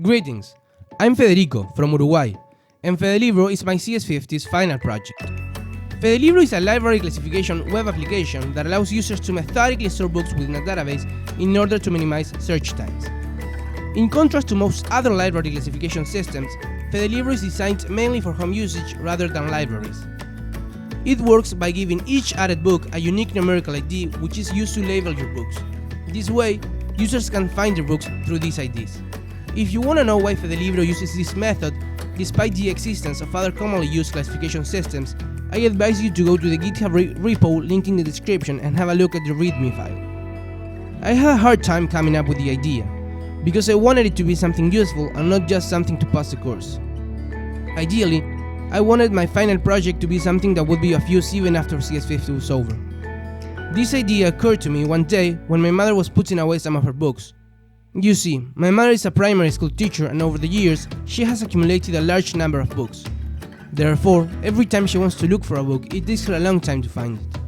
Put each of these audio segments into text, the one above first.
Greetings, I'm Federico from Uruguay, and Fedelibro is my CS50's final project. Fedelibro is a library classification web application that allows users to methodically store books within a database in order to minimize search times. In contrast to most other library classification systems, Fedelibro is designed mainly for home usage rather than libraries. It works by giving each added book a unique numerical ID which is used to label your books. This way, users can find their books through these IDs. If you want to know why Fedelibro uses this method, despite the existence of other commonly used classification systems, I advise you to go to the GitHub repo linked in the description and have a look at the README file. I had a hard time coming up with the idea, because I wanted it to be something useful and not just something to pass the course. Ideally, I wanted my final project to be something that would be of use even after CS50 was over. This idea occurred to me one day when my mother was putting away some of her books. You see, my mother is a primary school teacher and over the years, she has accumulated a large number of books. Therefore, every time she wants to look for a book, it takes her a long time to find it.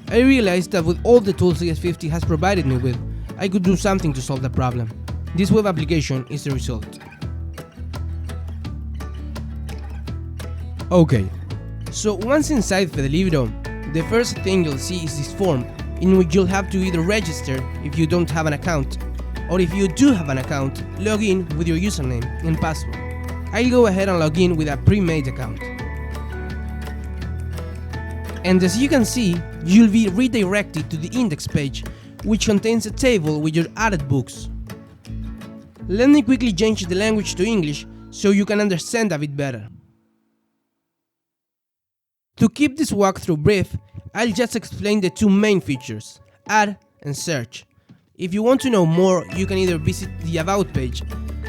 I realized that with all the tools CS50 has provided me with, I could do something to solve the problem. This web application is the result. Okay, so once inside Fedelibro, the first thing you'll see is this form in which you'll have to either register if you don't have an account, or if you do have an account, log in with your username and password. I'll go ahead and log in with a pre-made account. And as you can see, you'll be redirected to the index page, which contains a table with your added books. Let me quickly change the language to English so you can understand a bit better. To keep this walkthrough brief, I'll just explain the two main features, add and search. If you want to know more, you can either visit the About page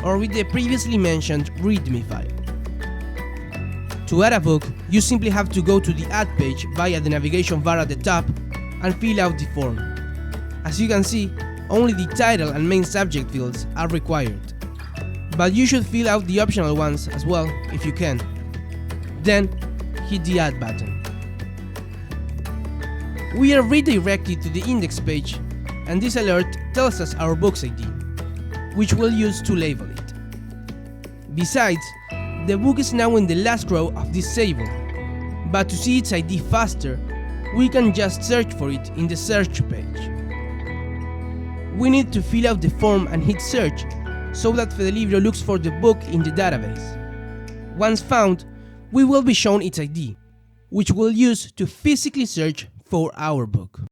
or read the previously mentioned README file. To add a book, you simply have to go to the Add page via the navigation bar at the top and fill out the form. As you can see, only the title and main subject fields are required. But you should fill out the optional ones as well if you can. Then, hit the Add button. We are redirected to the index page, and this alert tells us our book's ID, which we'll use to label it. Besides, the book is now in the last row of this table, but to see its ID faster, we can just search for it in the search page. We need to fill out the form and hit search so that Fedelibro looks for the book in the database. Once found, we will be shown its ID, which we'll use to physically search for our book.